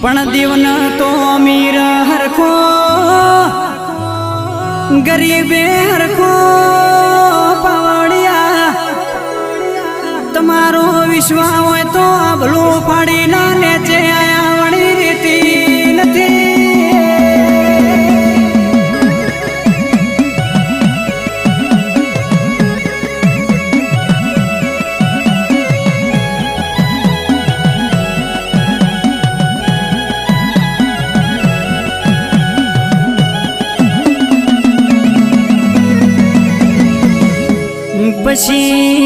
પણ દીવન તો અમીર હરખો ગરીબે હરખો પાવડિયા તમારો વિશ્વાસ હોય તો ભલું ફાડી ના નેચે આયા વળી રીતી નથી પછી